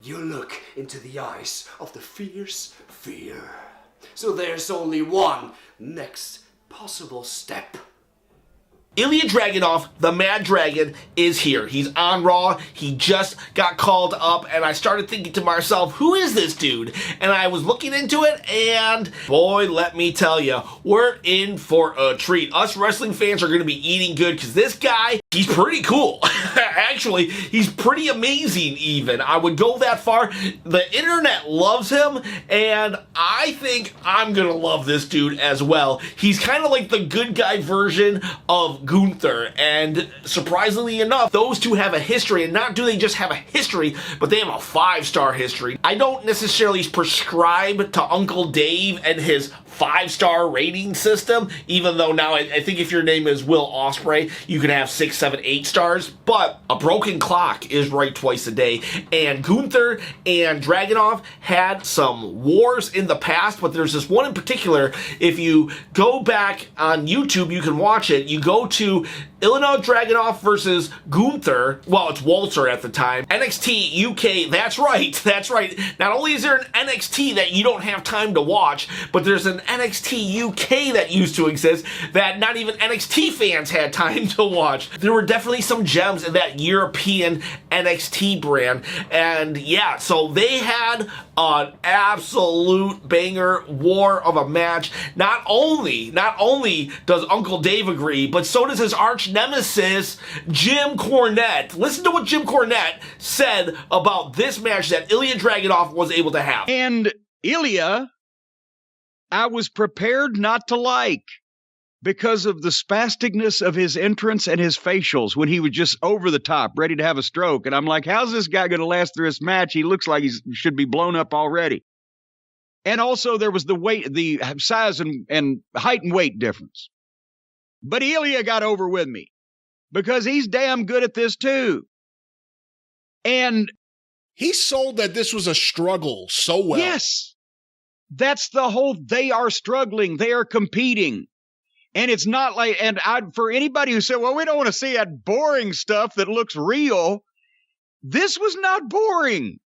you look into the eyes of the fierce fear. So there's only one next possible step. Ilja Dragunov, the Mad Dragon, is here. He's on Raw. He just got called up, and I started thinking to myself, who is this dude? And I was looking into it, and boy, let me tell you, we're in for a treat. Us wrestling fans are going to be eating good, because this guy, he's pretty cool. Actually, he's pretty amazing, even. I would go that far. The internet loves him, and I think I'm going to love this dude as well. He's kind of like the good guy version of Gunther, and surprisingly enough, those two have a history, and not do they just have a history, but they have a 5-star history. I don't necessarily prescribe to Uncle Dave and his 5-star rating system, even though now I think if your name is Will Ospreay, you can have 6, 7, 8 stars, but a broken clock is right twice a day, and Gunther and Dragunov had some wars in the past, but there's this one in particular. If you go back on YouTube, you can watch it. You go to Ilja Dragunov versus Gunther, well, it's Walter at the time, NXT UK, that's right. Not only is there an NXT that you don't have time to watch, but there's an NXT UK that used to exist that not even NXT fans had time to watch. There were definitely some gems in that European NXT brand, and yeah, so they had an absolute banger war of a match. Not only does Uncle Dave agree, but so does his arch nemesis, Jim Cornette. Listen to what Jim Cornette said about this match that Ilja Dragunov was able to have. And Ilja, I was prepared not to like because of the spasticness of his entrance and his facials when he was just over the top, ready to have a stroke. And I'm like, how's this guy going to last through this match? He looks like he should be blown up already. And also there was the weight, the size and height and weight difference. But Ilja got over with me because he's damn good at this too. And he sold that this was a struggle so well. Yes. That's the whole, they are struggling. They are competing. And it's not like, and for anybody who said, well, we don't want to see that boring stuff that looks real. This was not boring.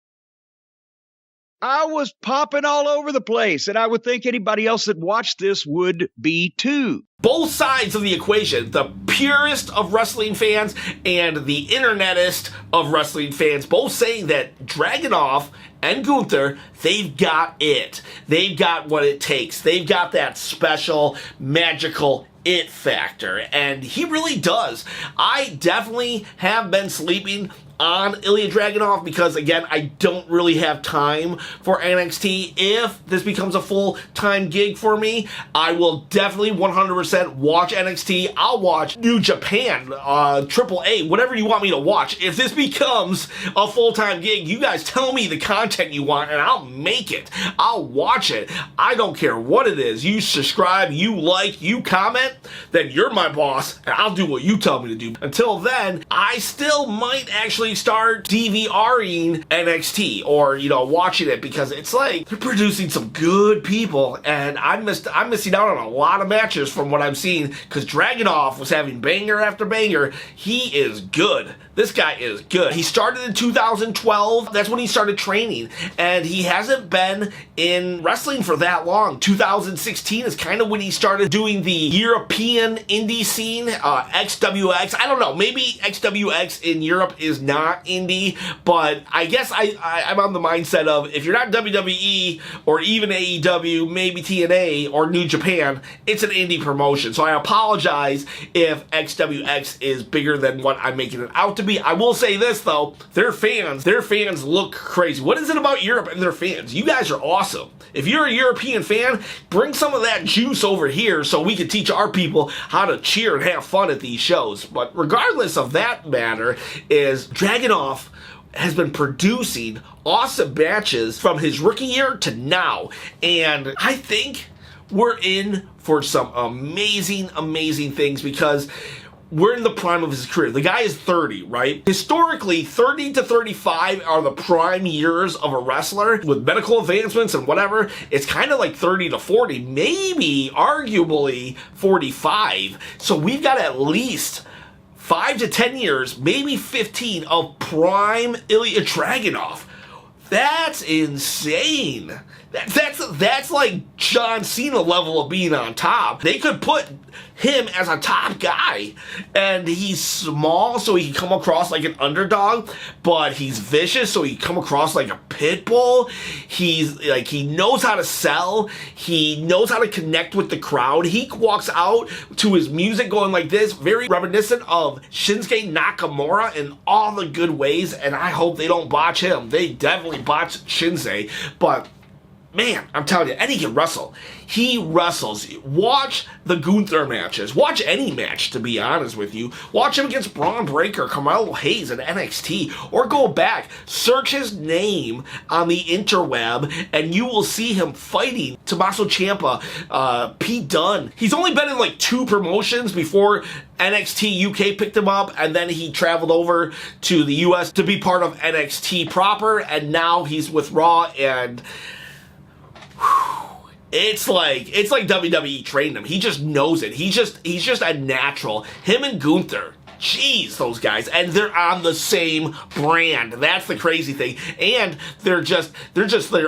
I was popping all over the place, and I would think anybody else that watched this would be too. Both sides of the equation, the purest of wrestling fans and the internetist of wrestling fans, both saying that Dragunov and Gunther, they've got it. They've got what it takes. They've got that special, magical it factor, and he really does. I definitely have been sleeping on Ilja Dragunov because, again, I don't really have time for NXT. If this becomes a full-time gig for me, I will definitely 100% watch NXT. I'll watch New Japan, AAA, whatever you want me to watch. If this becomes a full-time gig, you guys tell me the content you want, and I'll make it. I'll watch it. I don't care what it is. You subscribe, you like, you comment, then you're my boss, and I'll do what you tell me to do. Until then, I still might actually start DVRing NXT or, watching it because it's like they're producing some good people, and I'm missing out on a lot of matches from what I'm seeing because Dragunov was having banger after banger. He is good. This guy is good. He started in 2012. That's when he started training, and he hasn't been in wrestling for that long. 2016 is kind of when he started doing the European indie scene, XWX. I don't know. Maybe XWX in Europe is not indie, but I guess I'm on the mindset of if you're not WWE or even AEW, maybe TNA or New Japan, it's an indie promotion. So I apologize if XWX is bigger than what I'm making it out to be. I will say this though, their fans look crazy. What is it about Europe and their fans? You guys are awesome. If you're a European fan, bring some of that juice over here so we can teach our people how to cheer and have fun at these shows. But regardless of that matter, is Dragunov has been producing awesome matches from his rookie year to now. And I think we're in for some amazing, amazing things because we're in the prime of his career. The guy is 30, right? Historically, 30 to 35 are the prime years of a wrestler. With medical advancements and whatever, it's kind of like 30 to 40, maybe arguably 45. So we've got at least 5 to 10 years, maybe 15 of prime Ilja Dragunov. That's insane. That's like John Cena level of being on top. They could put him as a top guy, and he's small so he can come across like an underdog, but he's vicious so he can come across like a pit bull. He's like, he knows how to sell, he knows how to connect with the crowd. He walks out to his music going like this, very reminiscent of Shinsuke Nakamura in all the good ways, and I hope they don't botch him. They definitely botched Shinsuke, but man, I'm telling you, and he can wrestle. He wrestles. Watch the Gunther matches. Watch any match, to be honest with you. Watch him against Braun Breaker, Carmelo Hayes in NXT, or go back, search his name on the interweb, and you will see him fighting Tommaso Ciampa, Pete Dunne. He's only been in like 2 promotions before NXT UK picked him up, and then he traveled over to the US to be part of NXT proper, and now he's with Raw, and it's like WWE trained him. He just knows it. He's just a natural. Him and Gunther, jeez, those guys, and they're on the same brand. That's the crazy thing. And they're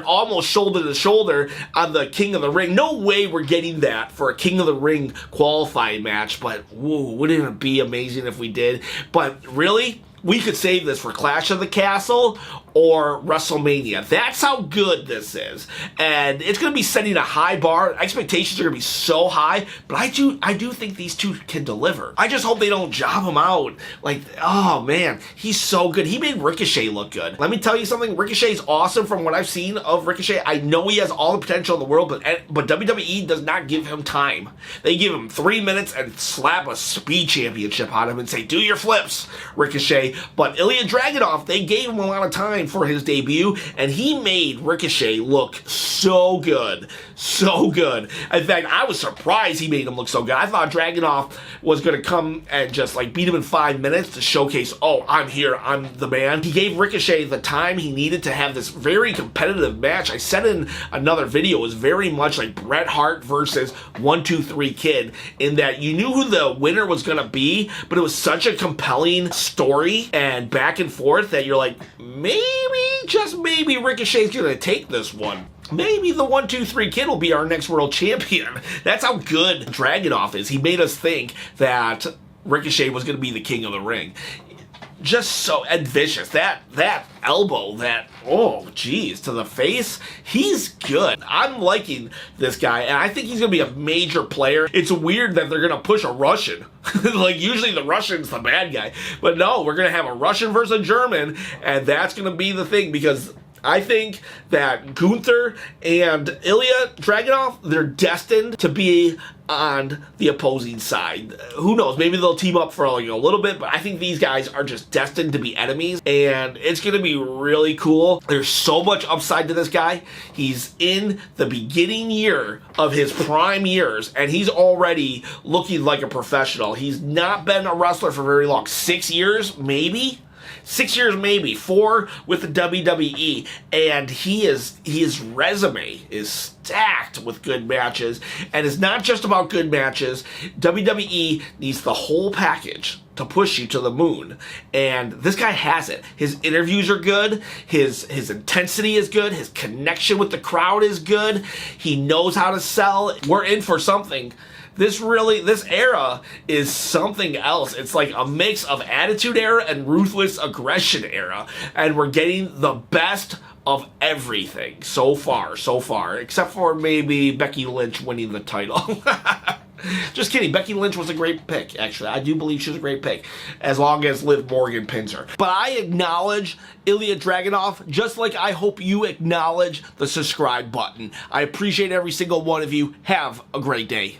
almost shoulder to shoulder on the King of the Ring. No way we're getting that for a King of the Ring qualifying match, but whoa, wouldn't it be amazing if we did? But really, we could save this for Clash of the Castle or WrestleMania. That's how good this is. And it's going to be setting a high bar. Expectations are going to be so high, but I do think these two can deliver. I just hope they don't job him out. Like, oh man, he's so good. He made Ricochet look good. Let me tell you something, Ricochet's awesome from what I've seen of Ricochet. I know he has all the potential in the world, but WWE does not give him time. They give him 3 minutes and slap a speed championship on him and say, do your flips, Ricochet. But Ilja Dragunov, they gave him a lot of time for his debut, and he made Ricochet look so good. So good. In fact, I was surprised he made him look so good. I thought Dragunov was going to come and just like beat him in 5 minutes to showcase, oh, I'm here, I'm the man. He gave Ricochet the time he needed to have this very competitive match. I said in another video, it was very much like Bret Hart versus 1-2-3 Kid, in that you knew who the winner was going to be, but it was such a compelling story and back and forth that you're like, maybe, just maybe, Ricochet's gonna take this one. Maybe the 1-2-3 Kid will be our next world champion. That's how good Dragunov is. He made us think that Ricochet was gonna be the King of the Ring. Just so, and vicious. That elbow, oh geez, to the face, he's good. I'm liking this guy, and I think he's gonna be a major player. It's weird that they're gonna push a Russian. Like, usually the Russian's the bad guy, but no, we're gonna have a Russian versus a German, and that's gonna be the thing, because I think that Gunther and Ilja Dragunov, they're destined to be on the opposing side. Who knows? Maybe they'll team up for like a little bit, but I think these guys are just destined to be enemies, and it's going to be really cool. There's so much upside to this guy. He's in the beginning year of his prime years, and he's already looking like a professional. He's not been a wrestler for very long. 6 years, maybe? 6 years, maybe 4 with the WWE, and his resume is stacked with good matches, and it's not just about good matches. WWE needs the whole package to push you to the moon, and this guy has it. His interviews are good, his intensity is good, his connection with the crowd is good, he knows how to sell. We're in for something. This era is something else. It's like a mix of Attitude Era and Ruthless Aggression Era, and we're getting the best of everything so far, except for maybe Becky Lynch winning the title. Just kidding. Becky Lynch was a great pick, actually. I do believe she was a great pick, as long as Liv Morgan pins her. But I acknowledge Ilja Dragunov, just like I hope you acknowledge the subscribe button. I appreciate every single one of you. Have a great day.